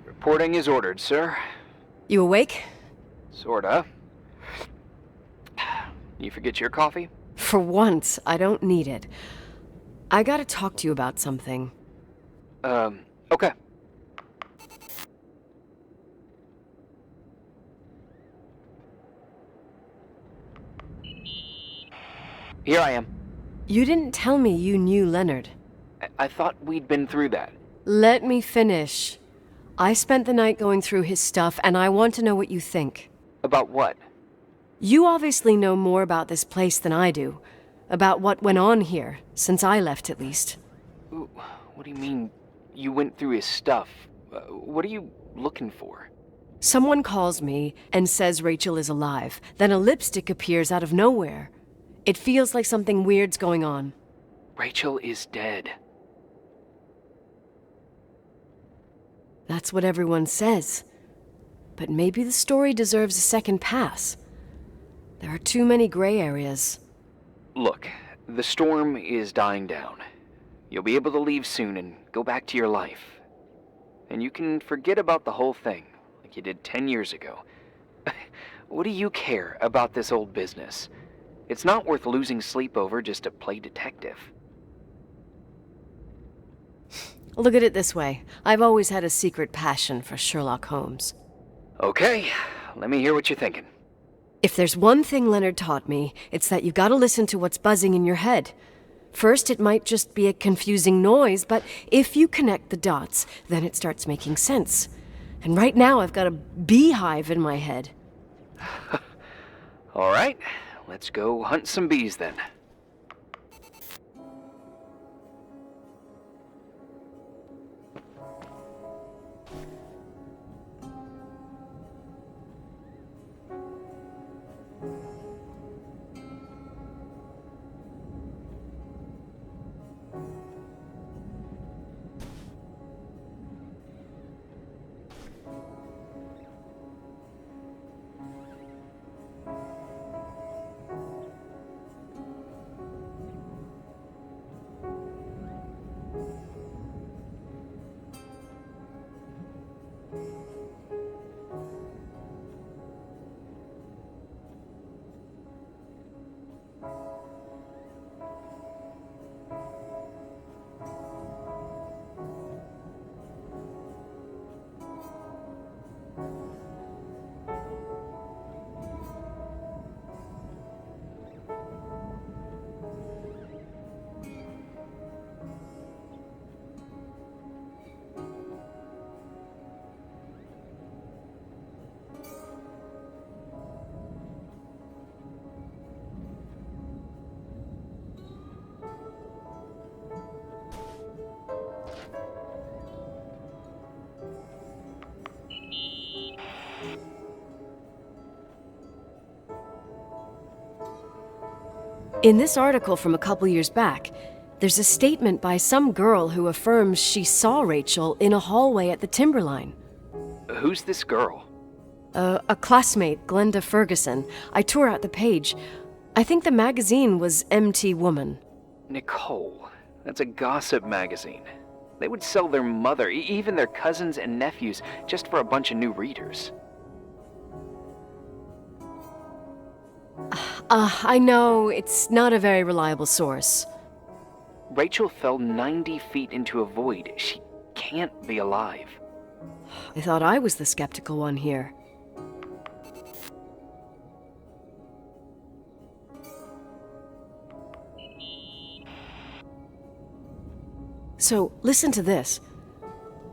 Reporting is ordered, sir. You awake? Sorta. You forget your coffee? For once, I don't need it. I gotta talk to you about something. Okay. Here I am. You didn't tell me you knew Leonard. I thought we'd been through that. Let me finish. I spent the night going through his stuff, and I want to know what you think. About what? You obviously know more about this place than I do. About what went on here, since I left at least. What do you mean, you went through his stuff? What are you looking for? Someone calls me and says Rachel is alive. Then a lipstick appears out of nowhere. It feels like something weird's going on. Rachel is dead. That's what everyone says. But maybe the story deserves a second pass. There are too many gray areas. Look, the storm is dying down. You'll be able to leave soon and go back to your life. And you can forget about the whole thing, like you did 10 years ago. What do you care about this old business? It's not worth losing sleep over just to play detective. Look at it this way. I've always had a secret passion for Sherlock Holmes. Okay, let me hear what you're thinking. If there's one thing Leonard taught me, it's that you've got to listen to what's buzzing in your head. First, it might just be a confusing noise, but if you connect the dots, then it starts making sense. And right now, I've got a beehive in my head. All right, let's go hunt some bees then. In this article from a couple years back, there's a statement by some girl who affirms she saw Rachel in a hallway at the Timberline. Who's this girl? A classmate, Glenda Ferguson. I tore out the page. I think the magazine was MT Woman. Nicole. That's a gossip magazine. They would sell their mother, even their cousins and nephews, just for a bunch of new readers. I know, it's not a very reliable source. Rachel fell 90 feet into a void. She can't be alive. I thought I was the skeptical one here. So, listen to this.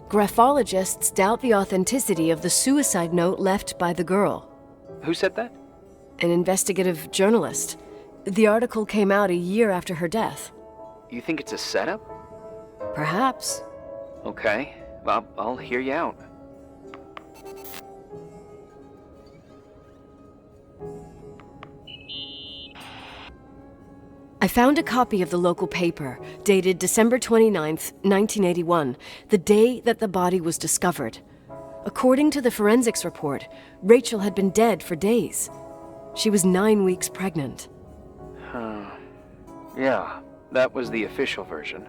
Graphologists doubt the authenticity of the suicide note left by the girl. Who said that? An investigative journalist. The article came out a year after her death. You think it's a setup? Perhaps. Okay, I'll hear you out. I found a copy of the local paper, dated December 29th, 1981, the day that the body was discovered. According to the forensics report, Rachel had been dead for days. She was 9 weeks pregnant. Yeah, that was the official version.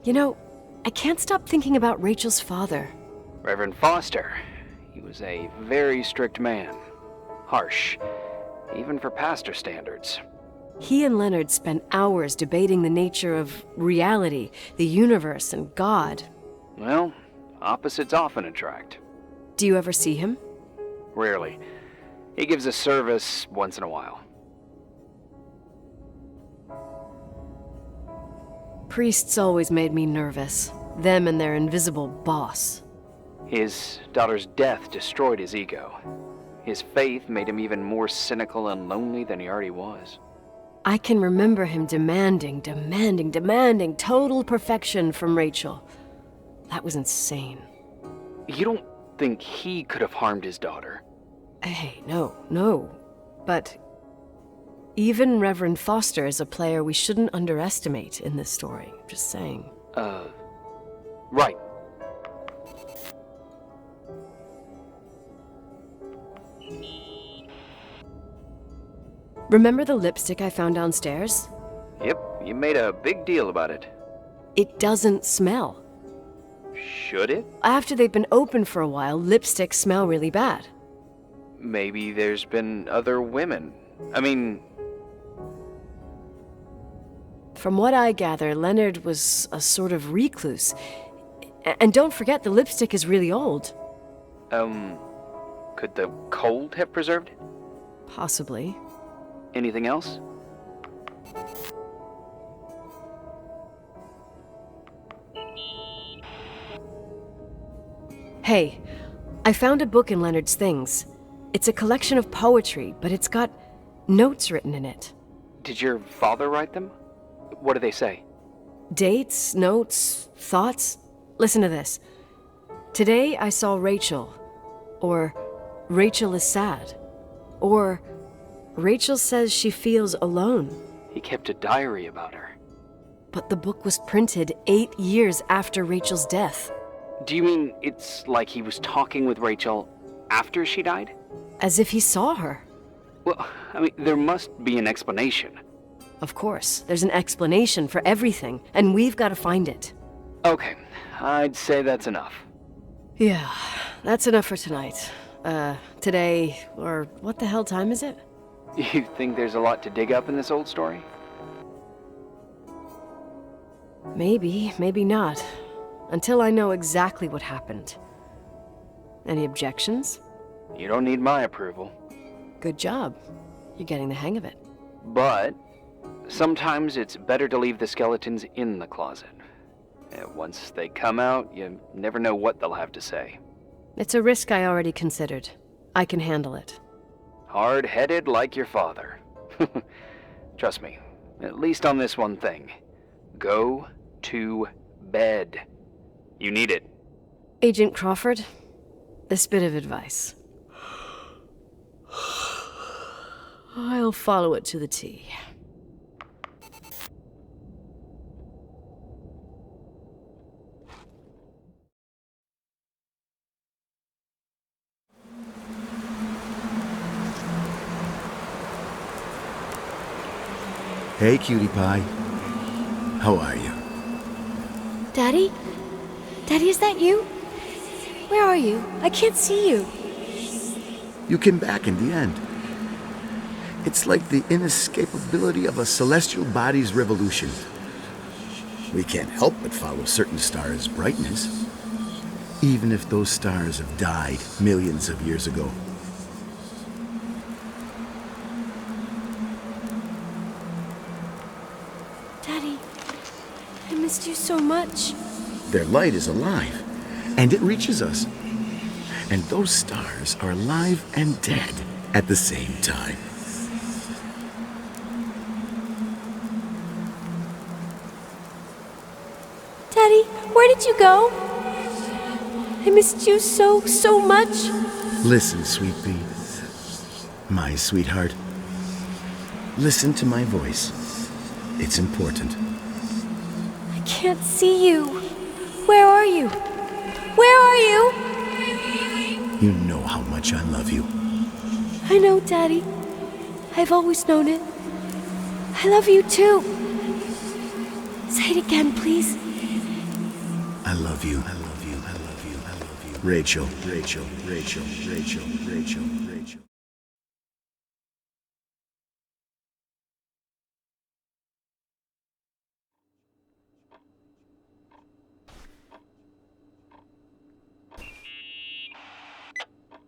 You know, I can't stop thinking about Rachel's father. Reverend Foster. He was a very strict man. Harsh, even for pastor standards. He and Leonard spent hours debating the nature of reality, the universe, and God. Well, opposites often attract. Do you ever see him? Rarely. He gives a service once in a while. Priests always made me nervous. Them and their invisible boss. His daughter's death destroyed his ego. His faith made him even more cynical and lonely than he already was. I can remember him demanding total perfection from Rachel. That was insane. You don't think he could have harmed his daughter? Hey, no. But even Reverend Foster is a player we shouldn't underestimate in this story. Just saying. Right. Remember the lipstick I found downstairs? Yep, you made a big deal about it. It doesn't smell. Should it? After they've been open for a while, lipsticks smell really bad. Maybe there's been other women. I mean... From what I gather, Leonard was a sort of recluse. And don't forget, the lipstick is really old. Could the cold have preserved it? Possibly. Anything else? Hey, I found a book in Leonard's things. It's a collection of poetry, but it's got notes written in it. Did your father write them? What do they say? Dates, notes, thoughts. Listen to this. Today I saw Rachel. Or Rachel is sad. Or Rachel says she feels alone. He kept a diary about her. But the book was printed 8 years after Rachel's death. Do you mean it's like he was talking with Rachel after she died? As if he saw her. Well, I mean, there must be an explanation. Of course, there's an explanation for everything, and we've got to find it. Okay, I'd say that's enough. Yeah, that's enough for tonight. Today, or what the hell time is it? You think there's a lot to dig up in this old story? Maybe, maybe not. Until I know exactly what happened. Any objections? You don't need my approval. Good job. You're getting the hang of it. But sometimes it's better to leave the skeletons in the closet. Once they come out, you never know what they'll have to say. It's a risk I already considered. I can handle it. Hard-headed like your father. Trust me, at least on this one thing. Go to bed. You need it. Agent Crawford, this bit of advice. I'll follow it to the T. Hey, cutie pie. How are you? Daddy? Daddy, is that you? Where are you? I can't see you. You came back in the end. It's like the inescapability of a celestial body's revolution. We can't help but follow certain stars' brightness, even if those stars have died millions of years ago. Daddy, I missed you so much. Their light is alive, and it reaches us. And those stars are alive and dead at the same time. Daddy, where did you go? I missed you so much. Listen, sweet pea. My sweetheart. Listen to my voice. It's important. I can't see you. Where are you? Where are you? You know how much I love you. I know, Daddy. I've always known it. I love you too. Say it again, please. I love you. I love you. I love you. I love you. Rachel, Rachel, Rachel, Rachel, Rachel, Rachel.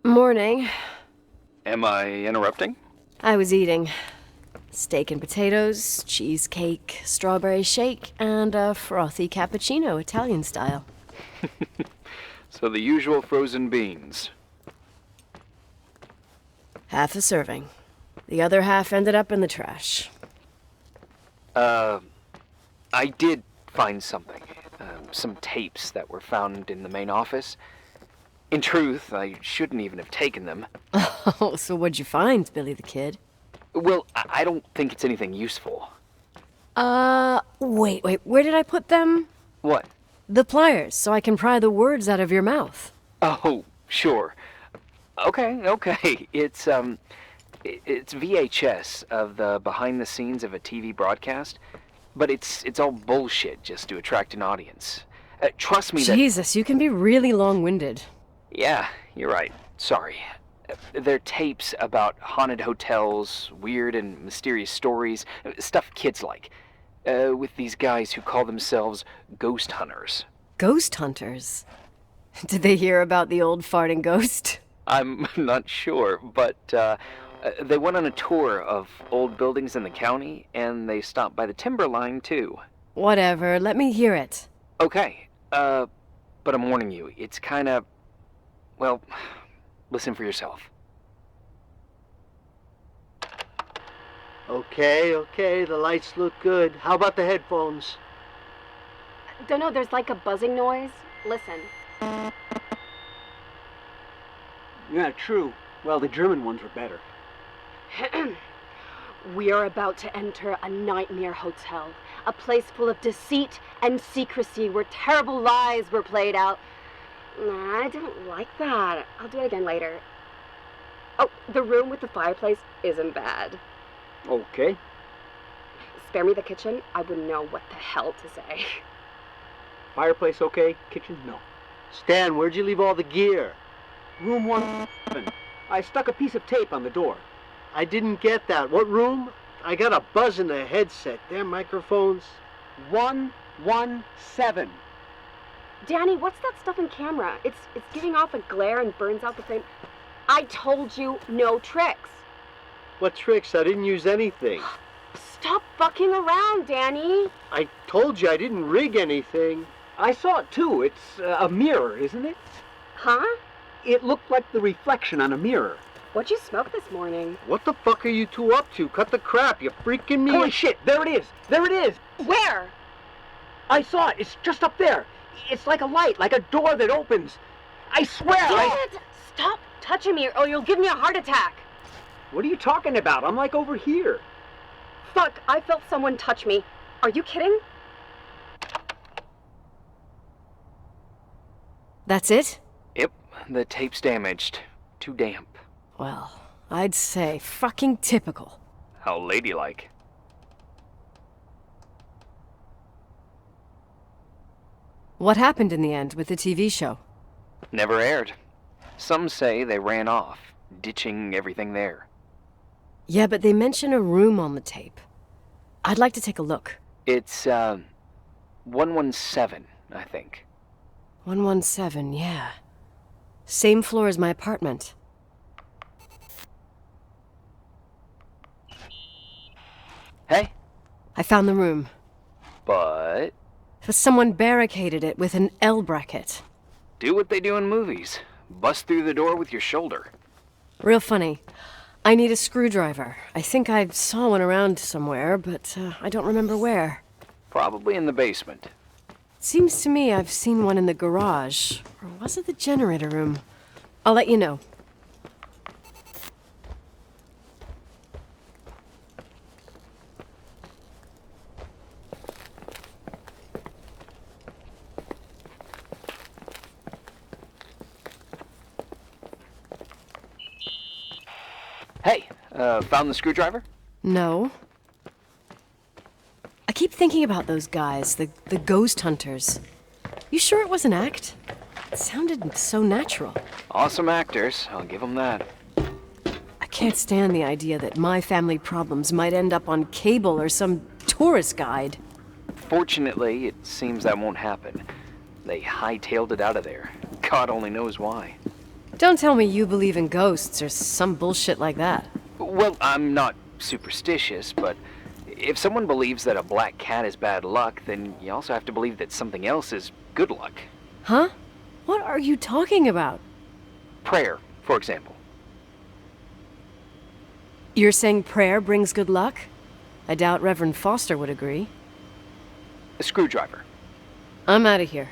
Morning. Am I interrupting? I was eating steak and potatoes, cheesecake, strawberry shake, and a frothy cappuccino, Italian style. So the usual frozen beans. Half a serving. The other half ended up in the trash. I did find something. Some tapes that were found in the main office. In truth, I shouldn't even have taken them. Oh, so what'd you find, Billy the Kid? Well, I don't think it's anything useful. Wait, where did I put them? What? The pliers, so I can pry the words out of your mouth. Oh, sure. Okay. It's VHS of the behind the scenes of a TV broadcast, but it's all bullshit just to attract an audience. Trust me that... Jesus, you can be really long-winded. Yeah, you're right. Sorry. They're tapes about haunted hotels, weird and mysterious stories, stuff kids like. With these guys who call themselves ghost hunters. Ghost hunters? Did they hear about the old farting ghost? I'm not sure, but they went on a tour of old buildings in the county, and they stopped by the timberline, too. Whatever, let me hear it. Okay, but I'm warning you, it's kinda... Well, listen for yourself. Okay, the lights look good. How about the headphones? Don't know, there's like a buzzing noise. Listen. Yeah, true. Well, the German ones were better. We are about to enter a nightmare hotel. A place full of deceit and secrecy where terrible lies were played out. Nah, I don't like that. I'll do it again later. Oh, the room with the fireplace isn't bad. Okay. Spare me the kitchen. I wouldn't know what the hell to say. Fireplace okay, kitchen no. Stan, where'd you leave all the gear? Room 111. I stuck a piece of tape on the door. I didn't get that. What room? I got a buzz in the headset. Damn microphones. 117. Danny, what's that stuff in camera? It's giving off a glare and burns out the frame. I told you no tricks. What tricks? I didn't use anything. Stop fucking around, Danny. I told you I didn't rig anything. I saw it too. It's a mirror, isn't it? Huh? It looked like the reflection on a mirror. What'd you smoke this morning? What the fuck are you two up to? Cut the crap. You freaking me. Holy shit, there it is. There it is. Where? I saw it. It's just up there. It's like a light, like a door that opens. I swear. Dad! Stop touching me or you'll give me a heart attack. What are you talking about? I'm like over here. Fuck, I felt someone touch me. Are you kidding? That's it? Yep, the tape's damaged. Too damp. Well, I'd say fucking typical. How ladylike. What happened in the end with the TV show? Never aired. Some say they ran off, ditching everything there. Yeah, but they mention a room on the tape. I'd like to take a look. It's, 117, I think. 117, yeah. Same floor as my apartment. Hey, I found the room. but Someone barricaded it with an L bracket. do what they do in movies. Bust through the door with your shoulder. Real funny. I need a screwdriver. I think I saw one around somewhere, but I don't remember where. Probably in the basement. Seems to me I've seen one in the garage. Or was it the generator room? I'll let you know. Hey, found the screwdriver? No. I keep thinking about those guys, the ghost hunters. You sure it was an act? It sounded so natural. Awesome actors, I'll give them that. I can't stand the idea that my family problems might end up on cable or some tourist guide. Fortunately, it seems that won't happen. They hightailed it out of there. God only knows why. Don't tell me you believe in ghosts or some bullshit like that. Well, I'm not superstitious, but if someone believes that a black cat is bad luck, then you also have to believe that something else is good luck. Huh? What are you talking about? Prayer, for example. You're saying prayer brings good luck? I doubt Reverend Foster would agree. A screwdriver. I'm out of here.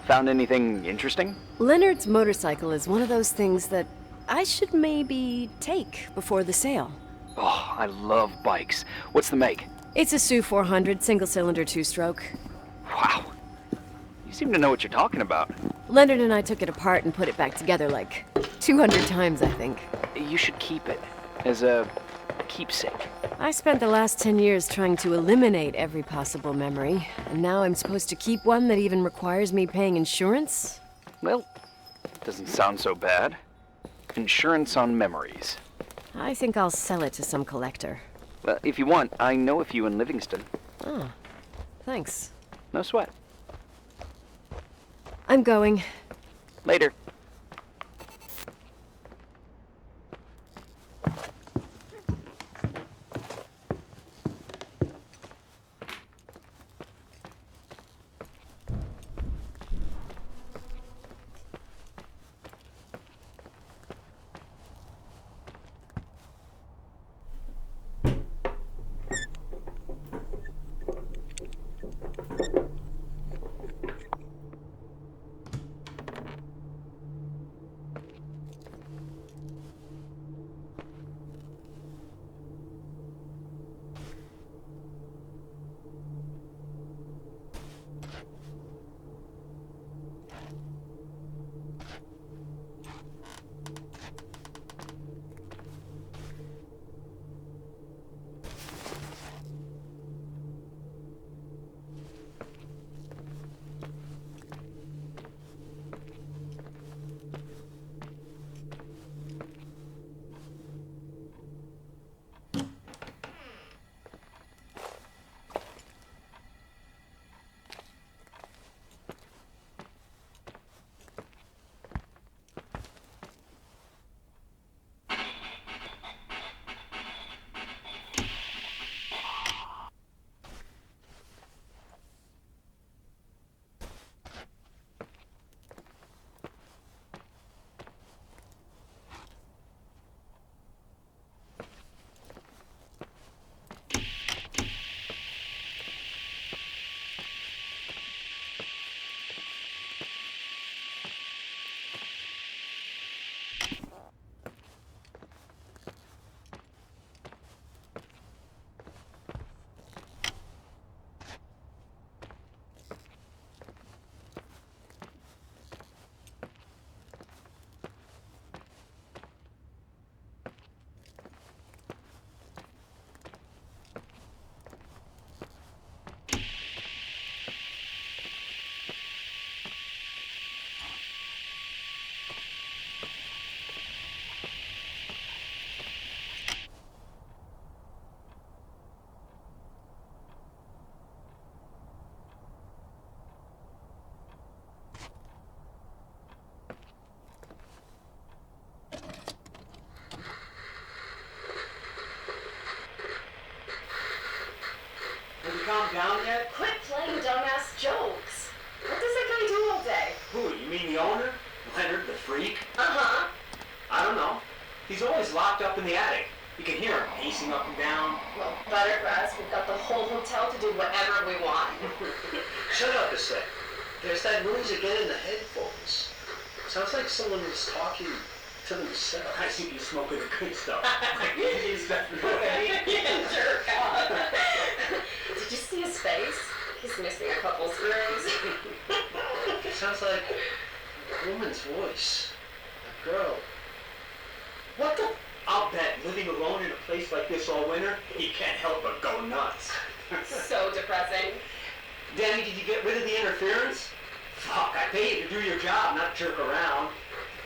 Found anything interesting? Leonard's motorcycle is one of those things that I should maybe take before the sale. Oh, I love bikes. What's the make? It's a Sioux 400 single-cylinder two-stroke. Wow. You seem to know what you're talking about. Leonard and I took it apart and put it back together like 200 times, I think. You should keep it as a keepsake. I spent the last 10 years trying to eliminate every possible memory, and now I'm supposed to keep one that even requires me paying insurance? Well, doesn't sound so bad. Insurance on memories. I think I'll sell it to some collector. Well, if you want, I know a few in Livingston. Oh, thanks. No sweat. I'm going. Later. Have you calmed down yet? Quit playing dumbass jokes. What does that guy do all day? Who, you mean the owner? Leonard, the freak? Uh-huh. I don't know. He's always locked up in the attic. You can hear him pacing up and down. Well, better for us. We've got the whole hotel to do whatever we want. Shut up a sec. There's that noise again in the headphones. Sounds like someone is talking to themselves. I think you're smoking the good stuff. Jerk off. Did you see his face? He's missing a couple screws. sounds like a woman's voice. A girl. What the? I'll bet living alone in a place like this all winter, he can't help but go nuts. So depressing. Danny, did you get rid of the interference? Fuck, I pay you to do your job, not jerk around.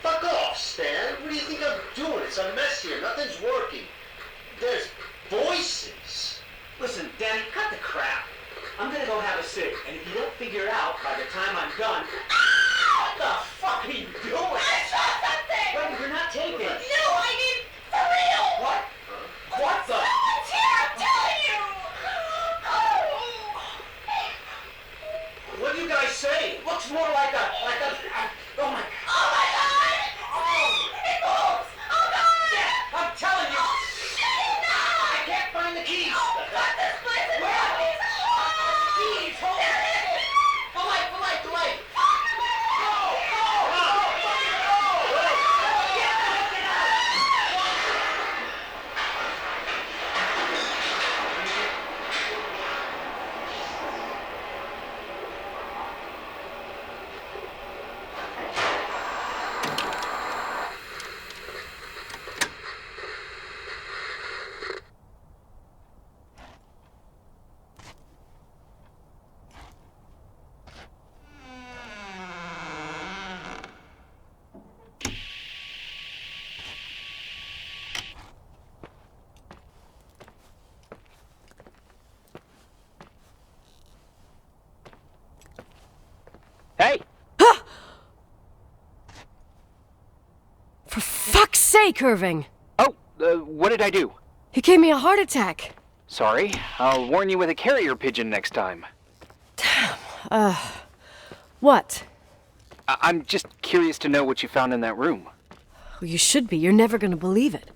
Fuck off, Stan. What do you think I'm doing? It's a mess here. Nothing's working. There's voices. Listen, Danny, cut the crap. I'm gonna go have a cig, and if you don't figure it out by the time I'm done... What the fuck are you doing? I saw something! Wait, you're not taping. No, I mean, for real! What? What the? Someone's here, I'm telling you! What do you guys say? It looks more like a... oh my... Oh my god! It moves! Oh god! Yeah, I'm telling you! I can't find the keys! Oh god, this place is Where? zombies! Keys, hold on! The light! Go! Go! Hey! For fuck's sake, Irving! Oh, what did I do? You gave me a heart attack. Sorry. I'll warn you with a carrier pigeon next time. What? I'm just curious to know what you found in that room. Well, you should be. You're never gonna believe it.